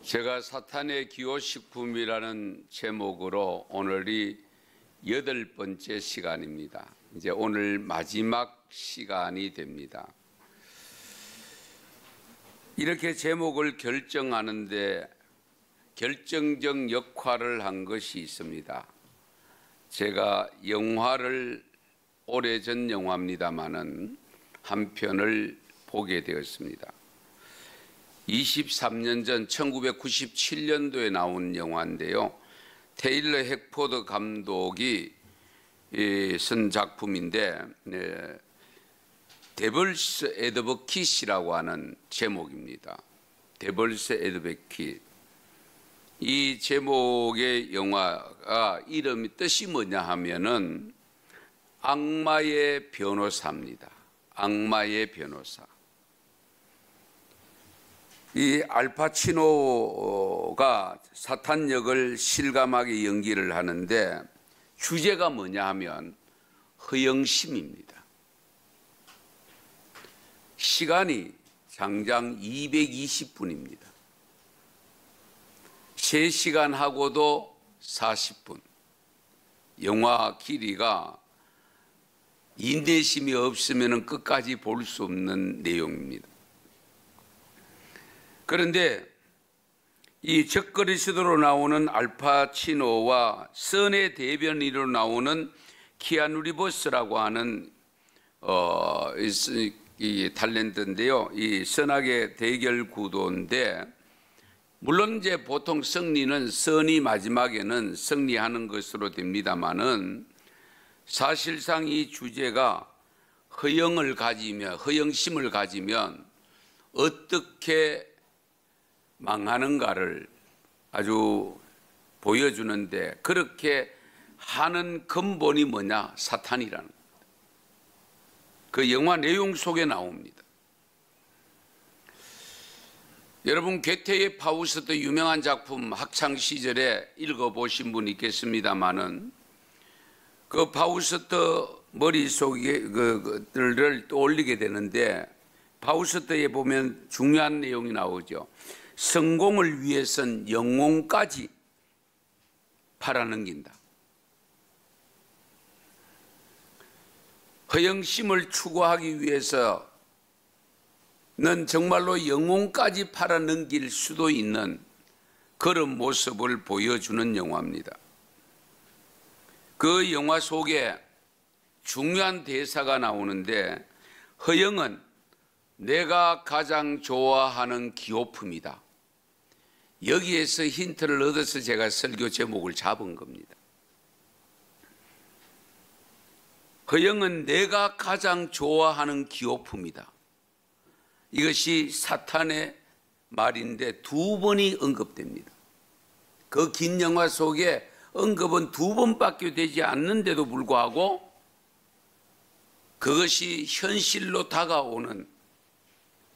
제가 사탄의 기호식품이라는 제목으로 오늘이 8번째 시간입니다. 이제 오늘 마지막 시간이 됩니다. 이렇게 제목을 결정하는데 결정적 역할을 한 것이 있습니다. 제가 영화를 오래전 영화입니다마는 한 편을 보게 되었습니다. 23년 전 1997년도에 나온 영화인데요. 테일러 핵포드 감독이 쓴 작품인데 데블스 애드보킷이라고 하는 제목입니다. 데블스 애드보킷. 이 제목의 영화가 이름이 뜻이 뭐냐 하면은 악마의 변호사입니다. 악마의 변호사. 이 알파치노가 사탄 역을 실감하게 연기를 하는데 주제가 뭐냐 하면 허영심입니다. 시간이 장장 220분입니다. 3시간 하고도 40분. 영화 길이가 인내심이 없으면 끝까지 볼 수 없는 내용입니다. 그런데 이 적그리스도로 나오는 알파치노와 선의 대변인으로 나오는 키아누 리버스라고 하는 이 탤런트인데요. 이 선악의 대결 구도인데 물론 이제 보통 승리는 선이 마지막에는 승리하는 것으로 됩니다만은 사실상 이 주제가 허영을 가지면 허영심을 가지면 어떻게 망하는가를 아주 보여주는데 그렇게 하는 근본이 뭐냐? 사탄이라는 겁니다. 그 영화 내용 속에 나옵니다. 여러분 괴테의 파우스트 유명한 작품 학창시절에 읽어보신 분 있겠습니다마는 그 파우스트 머릿속에 그들을 떠올리게 되는데 파우스트에 보면 중요한 내용이 나오죠. 성공을 위해선 영혼까지 팔아넘긴다. 허영심을 추구하기 위해서는 정말로 영혼까지 팔아넘길 수도 있는 그런 모습을 보여주는 영화입니다. 그 영화 속에 중요한 대사가 나오는데 허영은 내가 가장 좋아하는 기호품이다. 여기에서 힌트를 얻어서 제가 설교 제목을 잡은 겁니다. 허영은 내가 가장 좋아하는 기호품이다. 이것이 사탄의 말인데 2번이 언급됩니다. 그 긴 영화 속에 언급은 2번밖에 되지 않는데도 불구하고 그것이 현실로 다가오는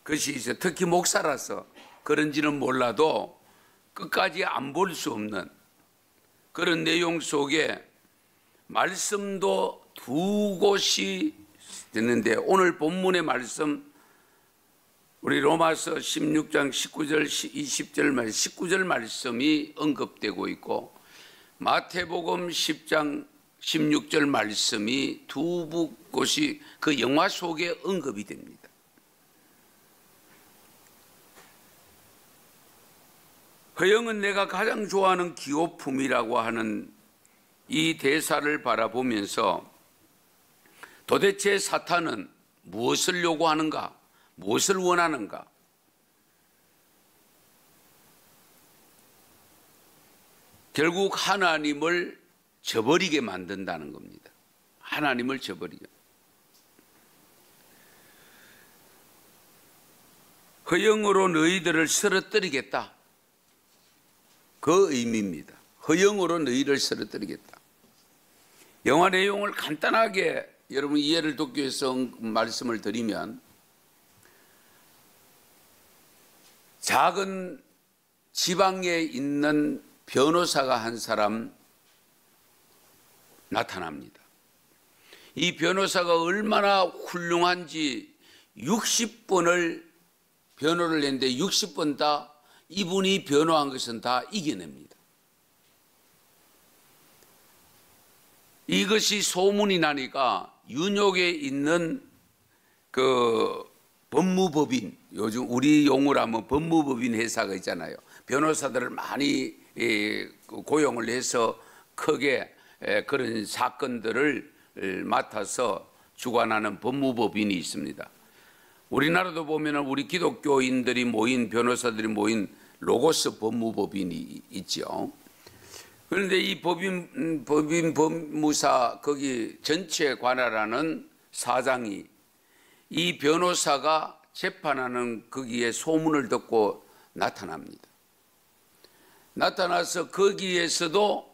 것이 있어요. 특히 목사라서 그런지는 몰라도 끝까지 안 볼 수 없는 그런 내용 속에 말씀도 2곳이 됐는데 오늘 본문의 말씀 우리 로마서 16장 19절 20절 말씀 19절 말씀이 언급되고 있고 마태복음 10장 16절 말씀이 2곳이 그 영화 속에 언급이 됩니다. 허영은 내가 가장 좋아하는 기호품이라고 하는 이 대사를 바라보면서 도대체 사탄은 무엇을 요구하는가? 무엇을 원하는가? 결국 하나님을 저버리게 만든다는 겁니다. 하나님을 저버리게. 허영으로 너희들을 쓰러뜨리겠다. 그 의미입니다. 허영으로 너희를 쓰러뜨리겠다. 영화 내용을 간단하게 여러분 이해를 돕기 위해서 말씀을 드리면 작은 지방에 있는 변호사가 한 사람 나타납니다. 이 변호사가 얼마나 훌륭한지 60번을 변호를 했는데 60번 다 이분이 변호한 것은 다 이겨냅니다. 이것이 소문이 나니까 윤옥에 있는 그 법무법인, 요즘 우리 용어로 하면 법무법인 회사가 있잖아요. 변호사들을 많이 고용을 해서 크게 그런 사건들을 맡아서 주관하는 법무법인이 있습니다. 우리나라도 보면 우리 기독교인들이 모인, 변호사들이 모인 로고스 법무법인이 있죠. 그런데 이 법인 법무사 거기 전체 관할하는 사장이 이 변호사가 재판하는 거기에 소문을 듣고 나타납니다. 나타나서 거기에서도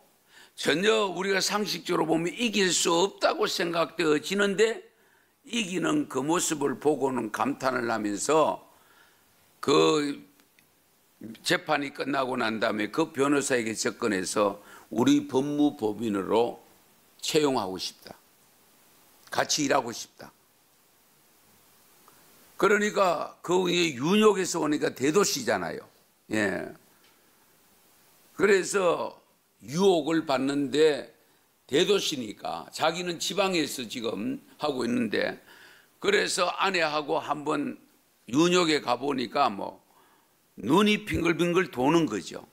전혀 우리가 상식적으로 보면 이길 수 없다고 생각되어지는데 이기는 그 모습을 보고는 감탄을 하면서 그 재판이 끝나고 난 다음에 그 변호사에게 접근해서 우리 법무법인으로 채용하고 싶다. 같이 일하고 싶다. 그러니까 그 윤옥에서 오니까 대도시잖아요. 예. 그래서 유혹을 받는데 대도시니까 자기는 지방에서 지금 하고 있는데 그래서 아내하고 한번 윤옥에 가보니까 뭐 눈이 빙글빙글 도는 거죠.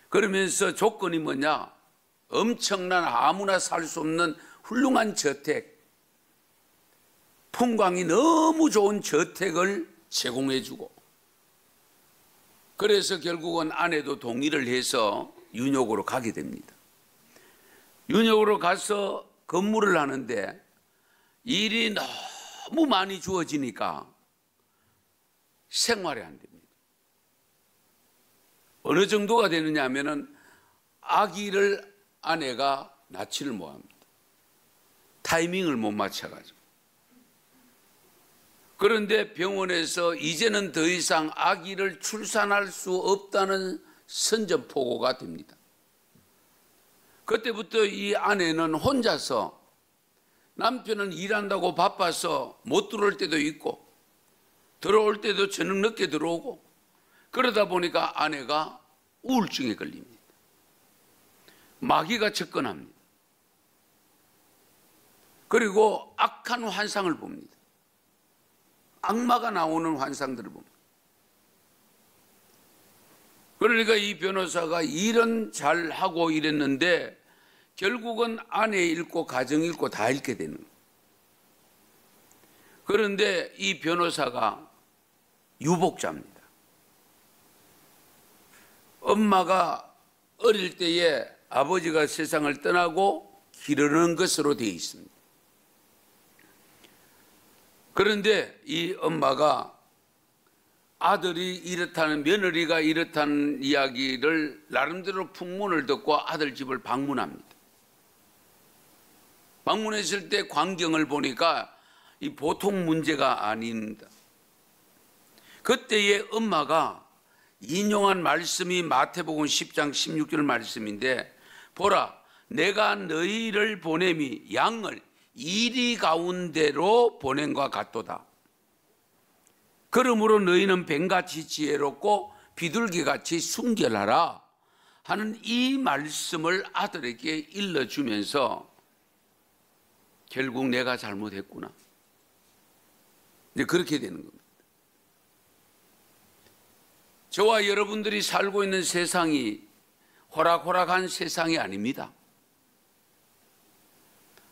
그러면서 조건이 뭐냐? 엄청난 아무나 살 수 없는 훌륭한 저택, 풍광이 너무 좋은 저택을 제공해주고 그래서 결국은 아내도 동의를 해서 윤옥으로 가게 됩니다. 윤옥으로 가서 근무를 하는데 일이 너무 많이 주어지니까 생활이 안 됩니다. 어느 정도가 되느냐 하면은 아기를 아내가 낳지를 못합니다. 타이밍을 못 맞춰가지고. 그런데 병원에서 이제는 더 이상 아기를 출산할 수 없다는 선전포고가 됩니다. 그때부터 이 아내는 혼자서 남편은 일한다고 바빠서 못 들어올 때도 있고 들어올 때도 저녁 늦게 들어오고 그러다 보니까 아내가 우울증에 걸립니다. 마귀가 접근합니다. 그리고 악한 환상을 봅니다. 악마가 나오는 환상들을 봅니다. 그러니까 이 변호사가 일은 잘 하고 이랬는데 결국은 아내 잃고 가정 잃고 다 잃게 되는 거예요. 그런데 이 변호사가 유복자입니다. 엄마가 어릴 때에 아버지가 세상을 떠나고 기르는 것으로 되어 있습니다. 그런데 이 엄마가 아들이 이렇다는, 며느리가 이렇다는 이야기를 나름대로 풍문을 듣고 아들 집을 방문합니다. 방문했을 때 광경을 보니까 이 보통 문제가 아닙니다. 그때의 엄마가 인용한 말씀이 마태복음 10장 16절 말씀인데 보라 내가 너희를 보냄이 양을 이리 가운데로 보낸과 같도다. 그러므로 너희는 뱀같이 지혜롭고 비둘기같이 순결하라 하는 이 말씀을 아들에게 일러주면서 결국 내가 잘못했구나. 이제 그렇게 되는 겁니다. 저와 여러분들이 살고 있는 세상이 호락호락한 세상이 아닙니다.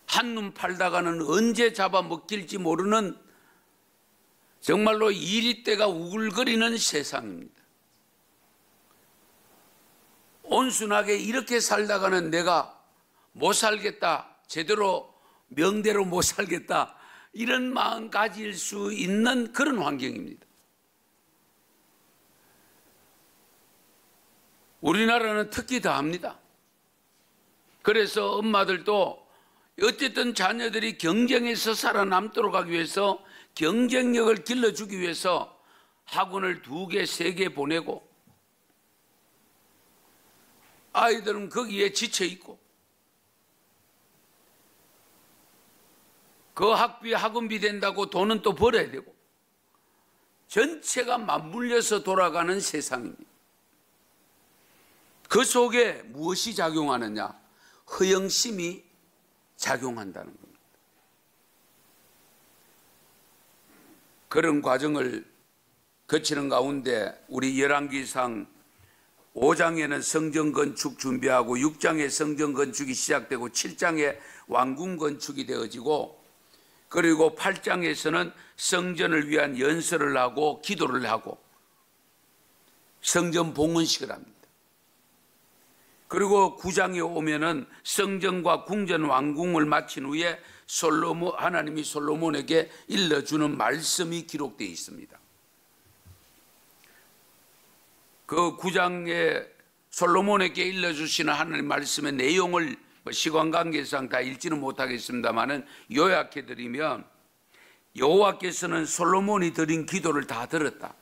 한눈 팔다가는 언제 잡아먹힐지 모르는 정말로 이리떼가 우글거리는 세상입니다. 온순하게 이렇게 살다가는 내가 못 살겠다, 제대로 명대로 못 살겠다 이런 마음 가질 수 있는 그런 환경입니다. 우리나라는 특히 더합니다. 그래서 엄마들도 어쨌든 자녀들이 경쟁에서 살아남도록 하기 위해서 경쟁력을 길러주기 위해서 학원을 2개, 3개 보내고 아이들은 거기에 지쳐있고 그 학비, 학원비 된다고 돈은 또 벌어야 되고 전체가 맞물려서 돌아가는 세상입니다. 그 속에 무엇이 작용하느냐? 허영심이 작용한다는 겁니다. 그런 과정을 거치는 가운데 우리 열왕기상 5장에는 성전 건축 준비하고 6장에 성전 건축이 시작되고 7장에 왕궁 건축이 되어지고 그리고 8장에서는 성전을 위한 연설을 하고 기도를 하고 성전 봉헌식을 합니다. 그리고 9장에 오면은 성전과 궁전 왕궁을 마친 후에 하나님이 솔로몬에게 일러주는 말씀이 기록되어 있습니다. 그 9장에 솔로몬에게 일러주시는 하나님 말씀의 내용을 시간 관계상 다 읽지는 못하겠습니다만은 요약해드리면, 여호와께서는 솔로몬이 드린 기도를 다 들었다.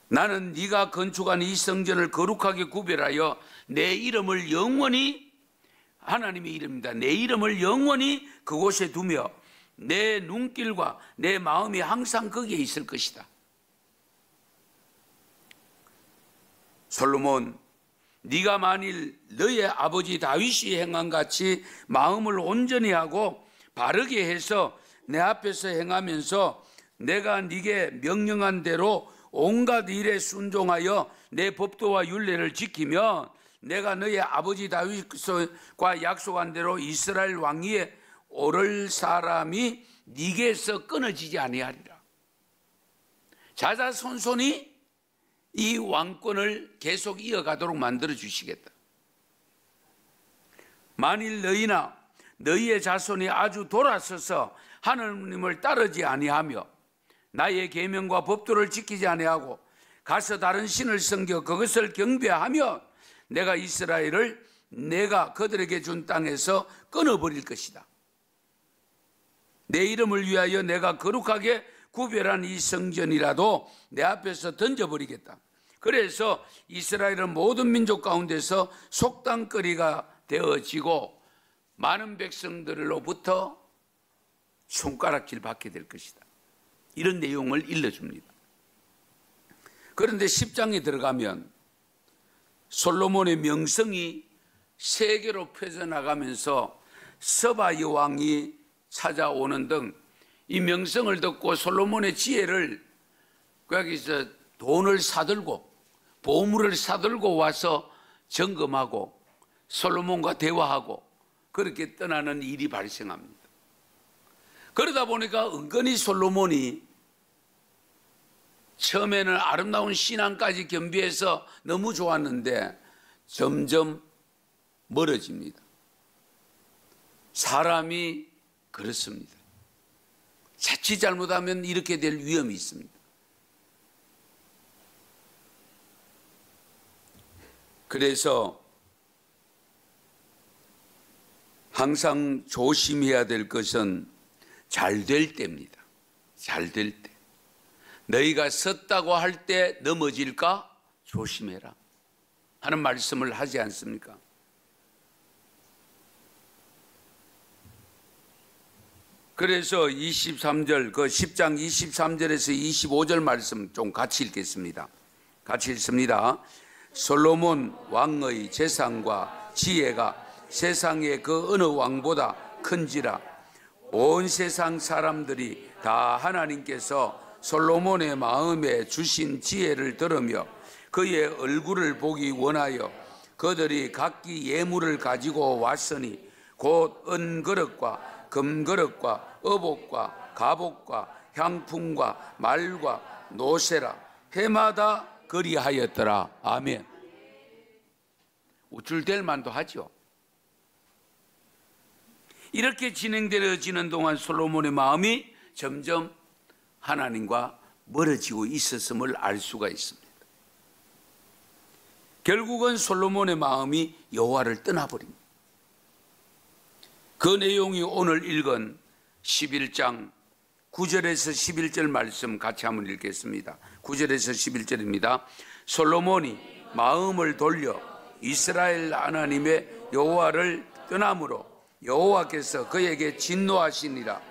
나는 네가 건축한 이 성전을 거룩하게 구별하여 내 이름을 영원히, 하나님의 이름입니다, 내 이름을 영원히 그곳에 두며 내 눈길과 내 마음이 항상 거기에 있을 것이다. 솔로몬, 네가 만일 너의 아버지 다윗이 행한 같이 마음을 온전히 하고 바르게 해서 내 앞에서 행하면서 내가 네게 명령한 대로 온갖 일에 순종하여 내 법도와 율례를 지키면 내가 너의 아버지 다윗과 약속한 대로 이스라엘 왕위에 오를 사람이 네게서 끊어지지 아니하리라. 자자손손이 이 왕권을 계속 이어가도록 만들어 주시겠다. 만일 너희나 너희의 자손이 아주 돌아서서 하나님을 따르지 아니하며 나의 계명과 법도를 지키지 아니하고 가서 다른 신을 섬겨 그것을 경배하며 내가 이스라엘을 내가 그들에게 준 땅에서 끊어버릴 것이다. 내 이름을 위하여 내가 거룩하게 구별한 이 성전이라도 내 앞에서 던져버리겠다. 그래서 이스라엘은 모든 민족 가운데서 속담거리가 되어지고 많은 백성들로부터 손가락질 받게 될 것이다. 이런 내용을 일러줍니다. 그런데 10장에 들어가면 솔로몬의 명성이 세계로 펴져나가면서 서바 여왕이 찾아오는 등 이 명성을 듣고 솔로몬의 지혜를 거기서 돈을 사들고 보물을 사들고 와서 점검하고 솔로몬과 대화하고 그렇게 떠나는 일이 발생합니다. 그러다 보니까 은근히 솔로몬이 처음에는 아름다운 신앙까지 겸비해서 너무 좋았는데 점점 멀어집니다. 사람이 그렇습니다. 자칫 잘못하면 이렇게 될 위험이 있습니다. 그래서 항상 조심해야 될 것은 잘 될 때입니다. 잘 될 때. 너희가 섰다고 할 때 넘어질까 조심해라 하는 말씀을 하지 않습니까? 그래서 23절, 그 10장 23절에서 25절 말씀 좀 같이 읽겠습니다. 같이 읽습니다. 솔로몬 왕의 재산과 지혜가 세상의 그 어느 왕보다 큰지라. 온 세상 사람들이 다 하나님께서 솔로몬의 마음에 주신 지혜를 들으며 그의 얼굴을 보기 원하여 그들이 각기 예물을 가지고 왔으니 곧 은그릇과 금그릇과 어복과 갑옷과 향품과 말과 노새라. 해마다 그리하였더라. 아멘. 우쭐댈 만도 하죠. 이렇게 진행되어지는 동안 솔로몬의 마음이 점점 하나님과 멀어지고 있었음을 알 수가 있습니다. 결국은 솔로몬의 마음이 여호와를 떠나버립니다. 그 내용이 오늘 읽은 11장 9절에서 11절 말씀 같이 한번 읽겠습니다. 9절에서 11절입니다. 솔로몬이 마음을 돌려 이스라엘 하나님의 여호와를 떠남으로 여호와께서 그에게 진노하시니라.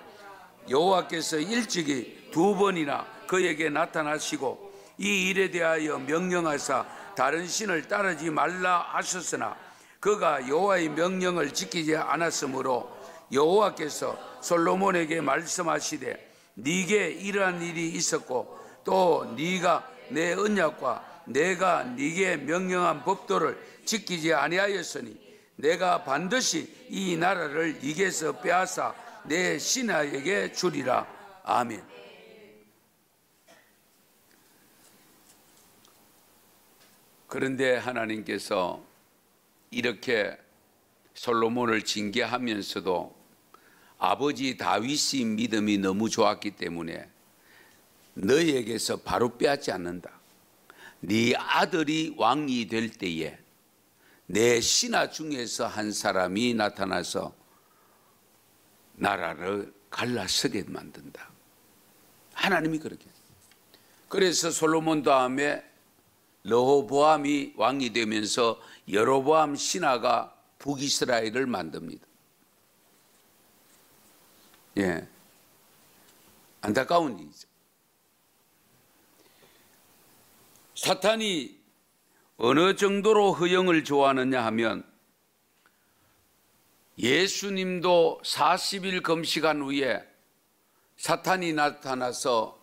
여호와께서 일찍이 2번이나 그에게 나타나시고 이 일에 대하여 명령하사 다른 신을 따르지 말라 하셨으나 그가 여호와의 명령을 지키지 않았으므로 여호와께서 솔로몬에게 말씀하시되 네게 이러한 일이 있었고 또 네가 내 언약과 내가 네게 명령한 법도를 지키지 아니하였으니 내가 반드시 이 나라를 네게서 빼앗아 내 신하에게 주리라. 아멘. 그런데 하나님께서 이렇게 솔로몬을 징계하면서도 아버지 다윗의 믿음이 너무 좋았기 때문에 너희에게서 바로 빼앗지 않는다. 네 아들이 왕이 될 때에 내 신하 중에서 한 사람이 나타나서 나라를 갈라서게 만든다. 하나님이 그렇게. 그래서 솔로몬 다음에 르호보암이 왕이 되면서 여로보암 신하가 북이스라엘을 만듭니다. 예, 안타까운 일이죠. 사탄이 어느 정도로 허영을 좋아하느냐 하면 예수님도 40일 금식한 후에 사탄이 나타나서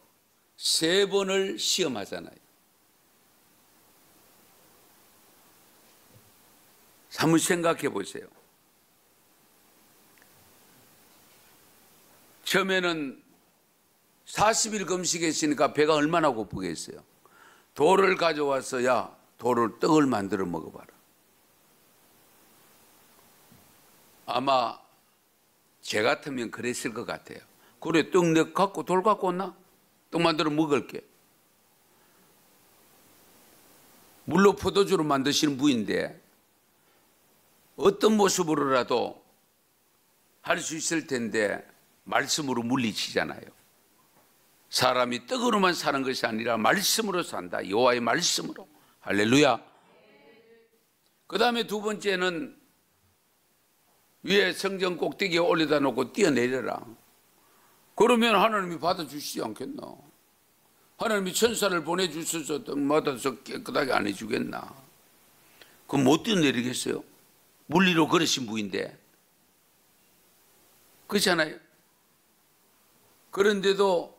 3번을 시험하잖아요. 한번 생각해 보세요. 처음에는 40일 금식했으니까 배가 얼마나 고프겠어요. 돌을 가져와서 야, 돌을 떡을 만들어 먹어봐라. 아마 제 같으면 그랬을 것 같아요. 그래, 떡 내 갖고 돌 갖고 왔나? 떡 만들어 먹을게. 물로 포도주로 만드시는 분인데 어떤 모습으로라도 할 수 있을 텐데 말씀으로 물리치잖아요. 사람이 떡으로만 사는 것이 아니라 말씀으로 산다. 여호와의 말씀으로. 할렐루야. 그 다음에 2번째는 위에 성전 꼭대기에 올려다 놓고 뛰어내려라. 그러면 하나님이 받아주시지 않겠나? 하나님이 천사를 보내주셔서 떡마다서 깨끗하게 안 해주겠나? 그럼 못 뛰어내리겠어요? 물리로 그러신 분인데. 그렇잖아요. 그런데도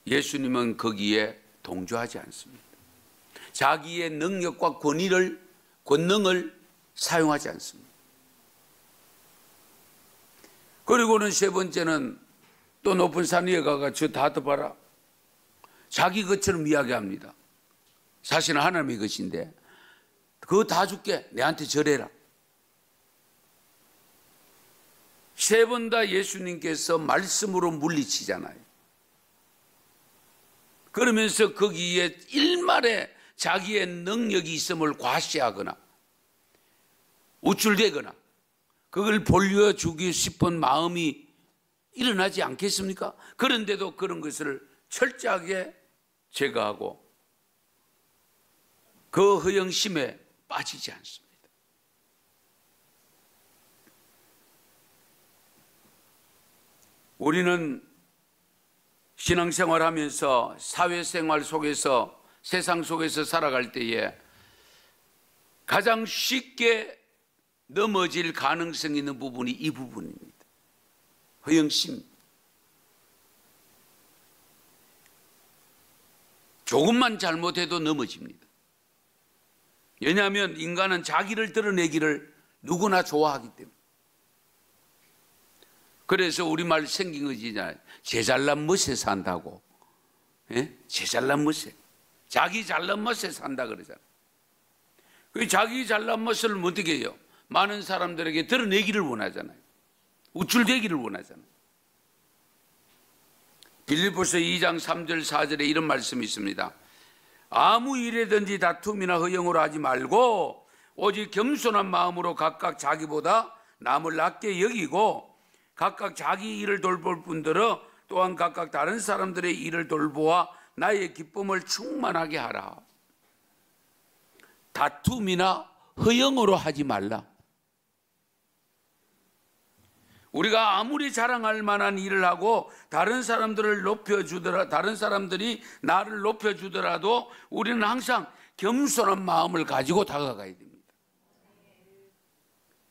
예수님은 거기에 동조하지 않습니다. 자기의 능력과 권능을 사용하지 않습니다. 그리고는 3번째는 또 높은 산 위에 가가 저 다 봐라. 자기 것처럼 이야기합니다. 사실은 하나님의 것인데 그거 다 줄게. 내한테 절해라. 3번 다 예수님께서 말씀으로 물리치잖아요. 그러면서 거기에 일말에 자기의 능력이 있음을 과시하거나 우쭐대거나 그걸 보여주기 싶은 마음이 일어나지 않겠습니까? 그런데도 그런 것을 철저하게 제거하고 그 허영심에 빠지지 않습니다. 우리는 신앙생활하면서 사회생활 속에서 세상 속에서 살아갈 때에 가장 쉽게 넘어질 가능성이 있는 부분이 이 부분입니다. 허영심. 조금만 잘못해도 넘어집니다. 왜냐하면 인간은 자기를 드러내기를 누구나 좋아하기 때문에. 그래서 우리말 생긴 거지잖아요. 제 잘난 멋에 산다고. 예? 제 잘난 멋에. 자기 잘난 멋에 산다 그러잖아요. 그 자기 잘난 멋을 어떻게 해요? 많은 사람들에게 드러내기를 원하잖아요. 우쭐대기를 원하잖아요. 빌립보서 2장 3절 4절에 이런 말씀이 있습니다. 아무 일에든지 다툼이나 허영으로 하지 말고 오직 겸손한 마음으로 각각 자기보다 남을 낮게 여기고 각각 자기 일을 돌볼 뿐더러 또한 각각 다른 사람들의 일을 돌보아 나의 기쁨을 충만하게 하라. 다툼이나 허영으로 하지 말라. 우리가 아무리 자랑할 만한 일을 하고 다른 사람들을 높여주더라, 다른 사람들이 나를 높여주더라도 우리는 항상 겸손한 마음을 가지고 다가가야 됩니다.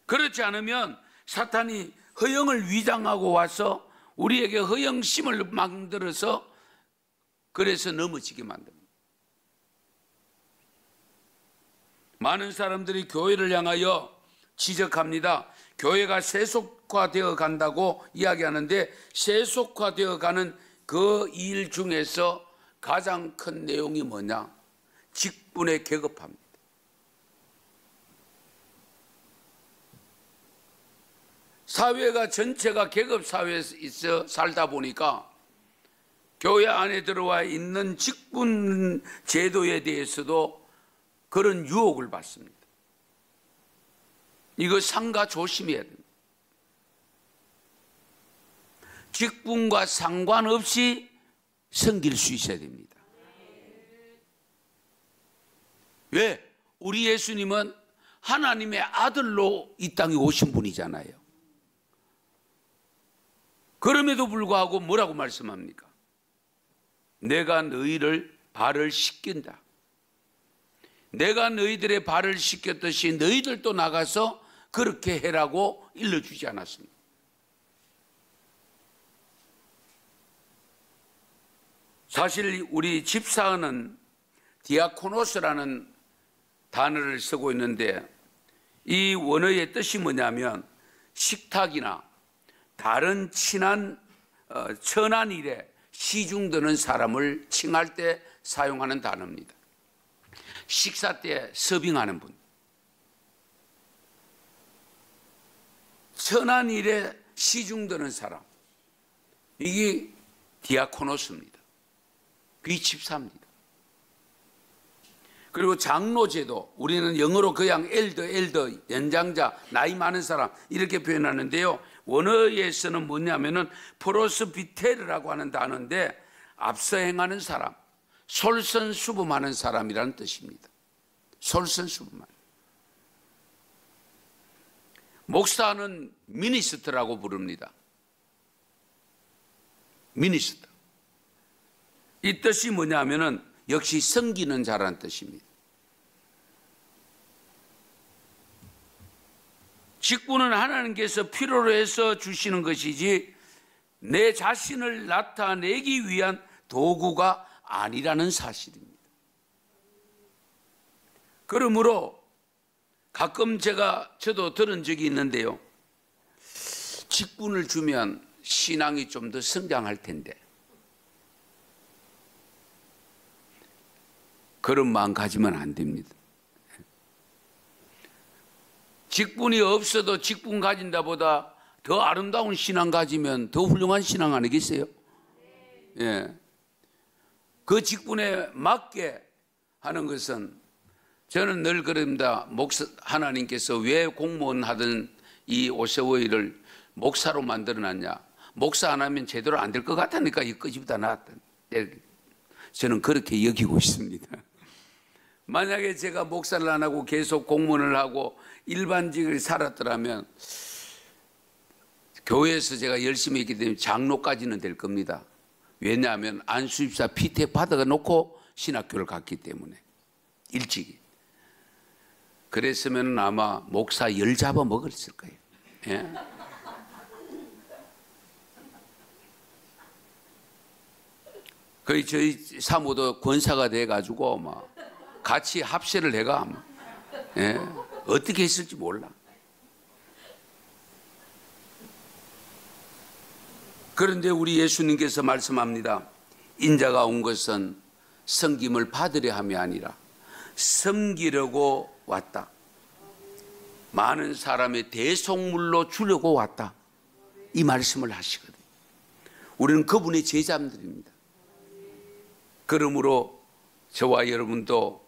그렇지 않으면 사탄이 허영을 위장하고 와서 우리에게 허영심을 만들어서 그래서 넘어지게 만듭니다. 많은 사람들이 교회를 향하여 지적합니다. 교회가 세속화되어 간다고 이야기하는데, 세속화되어 가는 그 일 중에서 가장 큰 내용이 뭐냐? 직분에 계급합니다. 사회가 전체가 계급사회에 있어 살다 보니까 교회 안에 들어와 있는 직분 제도에 대해서도 그런 유혹을 받습니다. 이거 삼가 조심해야 됩니다. 직분과 상관없이 섬길 수 있어야 됩니다. 왜? 우리 예수님은 하나님의 아들로 이 땅에 오신 분이잖아요. 그럼에도 불구하고 뭐라고 말씀합니까? 내가 너희를 발을 씻긴다. 내가 너희들의 발을 씻겼듯이 너희들도 나가서 그렇게 해라고 일러주지 않았습니다. 사실 우리 집사는 디아코노스라는 단어를 쓰고 있는데, 이 원어의 뜻이 뭐냐면 식탁이나 다른 친한 천한 일에 시중드는 사람을 칭할 때 사용하는 단어입니다. 식사 때 서빙하는 분, 천한 일에 시중드는 사람, 이게 디아코노스입니다. 그게 집사입니다. 그리고 장로제도, 우리는 영어로 그냥 엘더, 연장자, 나이 많은 사람 이렇게 표현하는데요, 원어에서는 뭐냐면은 프로스비테르라고 하는 단어인데 앞서 행하는 사람, 솔선수범하는 사람이라는 뜻입니다. 솔선수범하는. 목사는 미니스트라고 부릅니다. 미니스트. 이 뜻이 뭐냐면은 역시 섬기는 자라는 뜻입니다. 직분은 하나님께서 필요로 해서 주시는 것이지 내 자신을 나타내기 위한 도구가 아니라는 사실입니다. 그러므로 가끔 저도 들은 적이 있는데요, 직분을 주면 신앙이 좀 더 성장할 텐데, 그런 마음 가지면 안 됩니다. 직분이 없어도 직분 가진다 보다 더 아름다운 신앙 가지면 더 훌륭한 신앙 아니겠어요? 예. 그 직분에 맞게 하는 것은, 저는 늘 그럽니다. 하나님께서 왜 공무원 하던 이 오세오이를 목사로 만들어놨냐? 목사 안 하면 제대로 안 될 것 같으니까 이 끄집다 놨던. 저는 그렇게 여기고 있습니다. 만약에 제가 목사를 안 하고 계속 공무원을 하고 일반직을 살았더라면 교회에서 제가 열심히 했기 때문에 장로까지는 될 겁니다. 왜냐하면 안수입사 피태 받아 놓고 신학교를 갔기 때문에 일찍이. 그랬으면 아마 목사 열 잡아 먹었을 거예요. 예? 거의 저희 사모도 권사가 돼가지고 막 같이 합세를 해가 예? 어떻게 했을지 몰라. 그런데 우리 예수님께서 말씀합니다. 인자가 온 것은 섬김을 받으려 함이 아니라 섬기려고 왔다. 많은 사람의 대속물로 주려고 왔다. 이 말씀을 하시거든요. 우리는 그분의 제자들입니다. 그러므로 저와 여러분도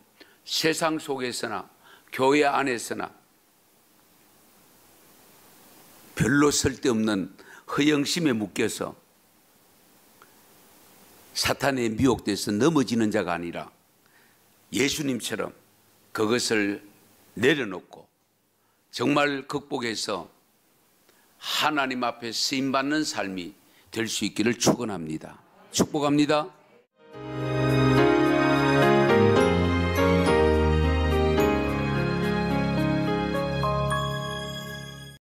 세상 속에서나 교회 안에서나 별로 쓸데없는 허영심에 묶여서 사탄에 미혹돼서 넘어지는 자가 아니라 예수님처럼 그것을 내려놓고 정말 극복해서 하나님 앞에 쓰임받는 삶이 될 수 있기를 축원합니다. 축복합니다.